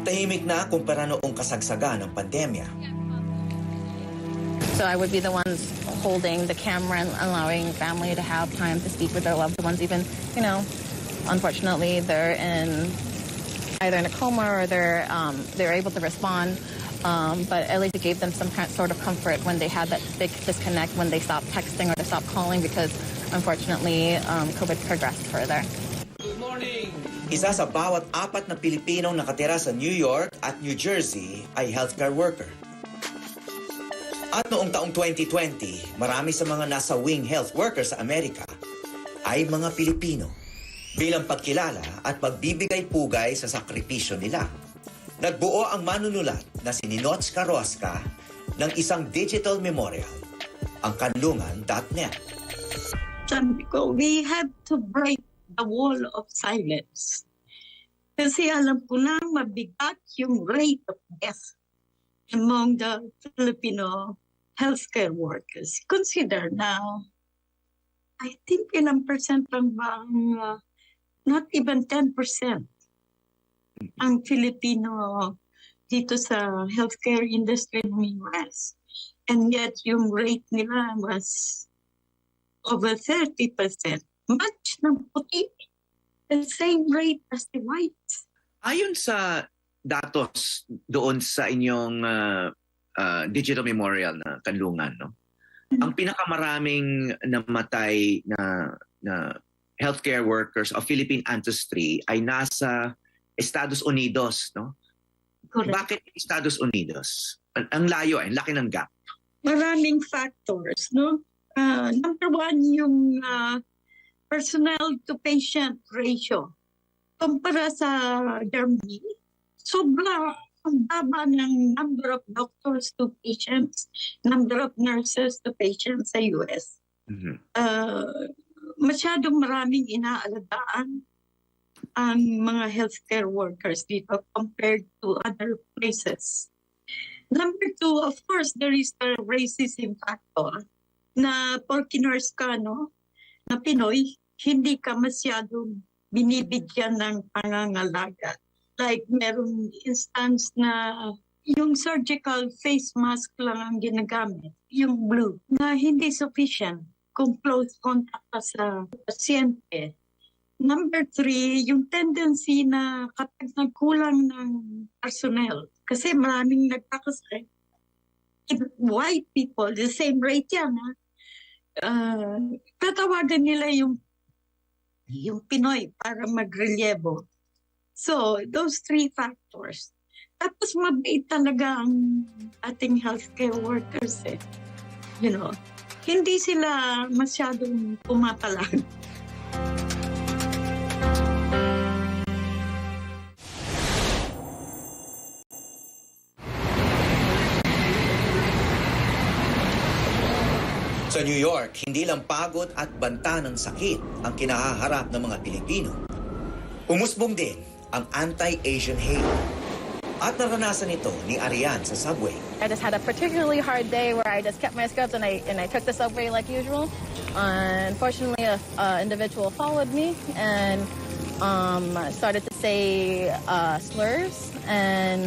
Tahimik na kumpara noong kasagsagan ng pandemya. So I would be the ones holding the camera and allowing family to have time to speak with their loved ones. Even, unfortunately, they're either in a coma or they're able to respond. But at least it gave them some sort of comfort when they had that big disconnect, when they stopped texting or they stopped calling because, unfortunately, COVID progressed further. Good morning! Isa sa bawat 4 na Pilipinong nakatira sa New York at New Jersey ay healthcare worker. At noong taong 2020, marami sa mga nasa wing health workers sa Amerika ay mga Pilipino bilang pagkilala at pagbibigay pugay sa sakripisyo nila. Nagbuo ang manunulat na si Ninoch Carrasca ng isang digital memorial, ang kanlungan.net. Sabi ko, we have to break the wall of silence. Kasi alam ko na mabigat yung rate of death among the Filipino healthcare workers. Consider now, I think ilang percent lang ba, not even 10% ang Filipino dito sa healthcare industry ng US. And yet yung rate nila was over 30%. Much ng puti. The same rate as the whites. Ayon sa datos doon sa inyong digital memorial na kanlungan, no? Ang pinakamaraming namatay na healthcare workers of Philippine ancestry ay nasa Estados Unidos, no? Correct. Bakit Estados Unidos? Ang layo, ang laki ng gap. Maraming factors, no? Number one, yung personnel to patient ratio. Kumpara sa Germany, sobra ang baba ng number of doctors to patients, number of nurses to patients sa US. Mm-hmm. Masyadong maraming inaalagaan ang mga healthcare workers dito compared to other places. Number two, of course, there is the racism factor na porky nurse ka, no, na Pinoy, hindi ka masyadong binibigyan ng pangangalaga. Like, merong instance na yung surgical face mask lang ang ginagamit, yung blue, na hindi sufficient kung close contact ka sa pasyente. Number three, yung tendency na kapag nagkulang ng personnel, kasi maraming nagkakasakit, white people, the same rate yan, tatawagan nila yung Pinoy para magrelyebo. So, those three factors. Tapos mabait talaga ang ating healthcare workers eh. Hindi sila masyadong pumatalag. Sa New York, hindi lang pagod at banta ng sakit ang kinahaharap ng mga Pilipino. Umusbong din ang anti-Asian hate. At naranasan ito ni Arian sa subway. I just had a particularly hard day where I just kept my scrubs and I took the subway like usual. Unfortunately, an individual followed me and started to say slurs and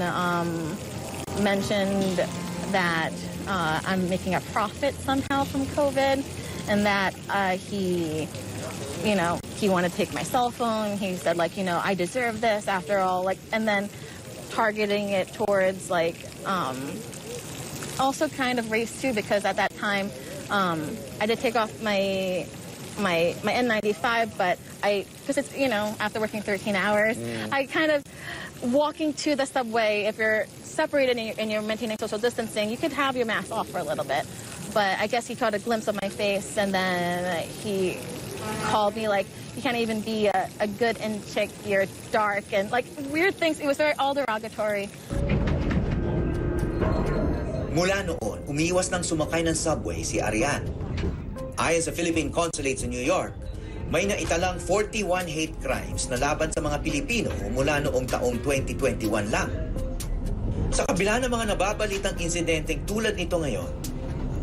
mentioned that I'm making a profit somehow from COVID and that he wanted to take my cell phone. He said, I deserve this after all, and then targeting it towards, also kind of race too, because at that time, I did take off my N95, but because it's, after working 13 hours, I kind of, walking to the subway, if you're separated and you're maintaining social distancing, you could have your mask off for a little bit. But I guess he caught a glimpse of my face, and then he called me you can't even be a good in chick, you're dark, and weird things. It was all derogatory. Mula noon, umiwas ng sumakay ng subway si Arian. Ayon sa Philippine Consulate sa New York, may naitalang 41 hate crimes na laban sa mga Pilipino mula noong taong 2021 lang. Sa kabila ng mga nababalitang insidenteng tulad nito ngayon,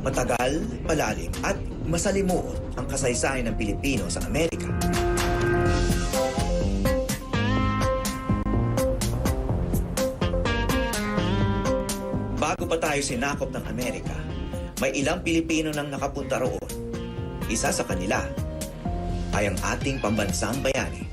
matagal, malalim at masalimuot ang kasaysayan ng Pilipino sa Amerika. Bago pa tayo sinakop ng Amerika, may ilang Pilipino nang nakapunta roon. Isa sa kanila ay ang ating pambansang bayani.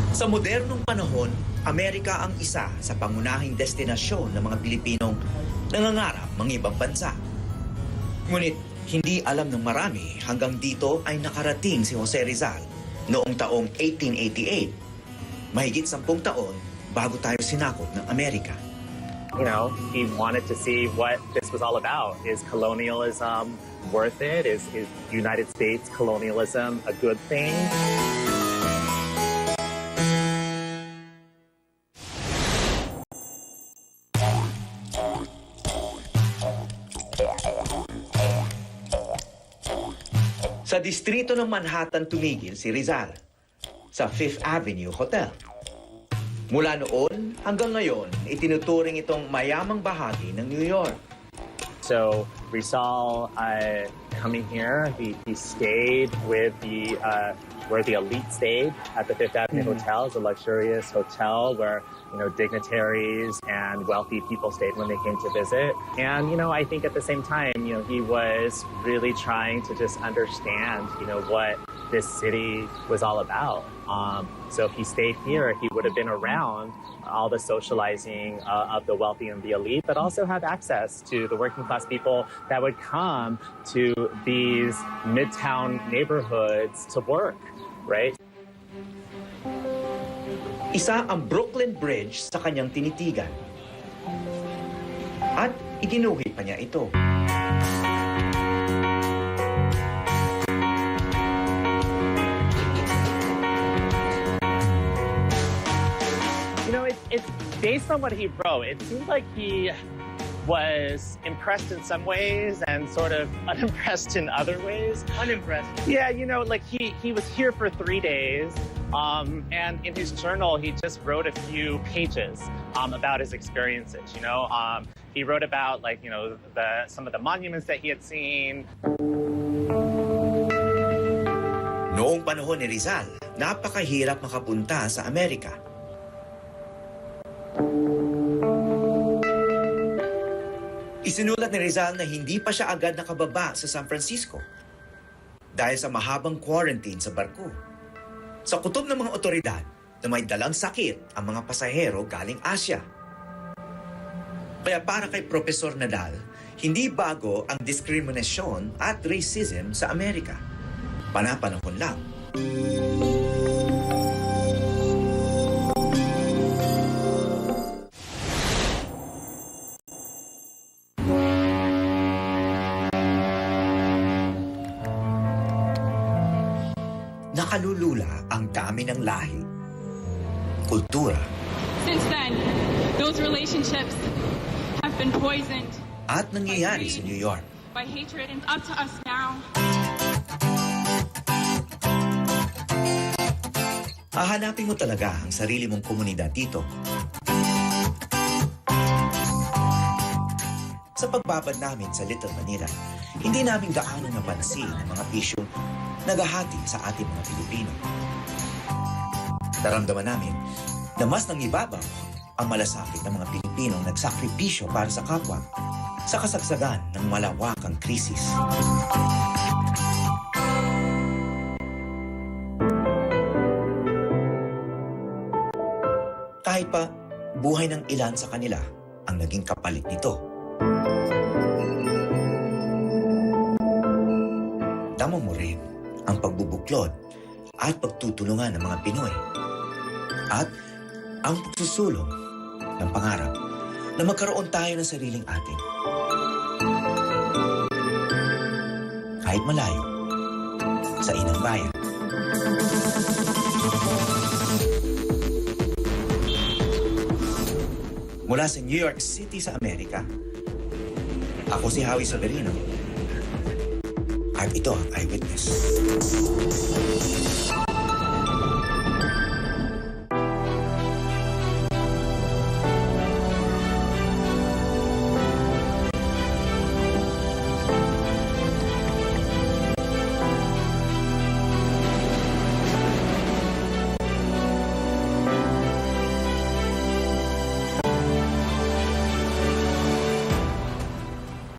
Sa modernong panahon, Amerika ang isa sa pangunahing destinasyon ng mga Pilipinong nangangarap mangibang bansa. Ngunit hindi alam ng marami hanggang dito ay nakarating si Jose Rizal noong taong 1888. Mahigit 10 taon bago tayo sinakop ng Amerika. You know, he wanted to see what this was all about. Is colonialism worth it? Is United States colonialism a good thing? Sa distrito ng Manhattan tumigil si Rizal sa Fifth Avenue Hotel. Mula noon hanggang ngayon, itinuturing itong mayamang bahagi ng New York. So Rizal coming here, he stayed with the where the elite stayed at the Fifth Avenue Hotel. It's a luxurious hotel where, you know, dignitaries and wealthy people stayed when they came to visit. And, you know, I think at the same time, you know, he was really trying to just understand, you know, what this city was all about. So if he stayed here, he would have been around all the socializing of the wealthy and the elite, but also have access to the working class people that would come to these midtown neighborhoods to work, right? Isa ang Brooklyn Bridge sa kanyang tinitigan. At iginuhit pa niya ito. You know, it's based on what he wrote. It seems like he was impressed in some ways and sort of unimpressed in other ways. Unimpressed. Yeah, you know, like he was here for 3 days, and in his journal he just wrote a few pages about his experiences. You know, he wrote about, like, you know, some of the monuments that he had seen. Noong panahon ni Rizal, napakahirap makapunta sa Amerika. Isinulat ni Rizal na hindi pa siya agad nakababa sa San Francisco dahil sa mahabang quarantine sa barko. Sa kutob ng mga otoridad na may dalang sakit ang mga pasahero galing Asia. Kaya para kay Profesor Nadal, hindi bago ang diskriminasyon at racism sa Amerika. Panapanahon lang. Nakalulula ang dami ng lahi, kultura, Since then, those relationships have been poisoned at nangyayari sa New York. by hatred, and up to us now. Hahanapin mo talaga ang sarili mong komunidad dito. Sa pagbabad namin sa Little Manila, hindi namin gaano napansin ang mga pisyong nagahati sa ating mga Pilipino. Naramdaman namin na mas nangibabaw ang malasakit ng mga Pilipinong nagsakripisyo para sa kapwa sa kasagsagan ng malawakang krisis. Kahit pa buhay ng ilan sa kanila ang naging kapalit nito. Tama mo rin ang pagbubuklod at pagtutulungan ng mga Pinoy at ang pagsusulong ng pangarap na magkaroon tayo ng sariling atin. Kahit malayo sa inang bayan. Mula sa New York City sa Amerika, ako si Howie Severino. At ito ang Eyewitness.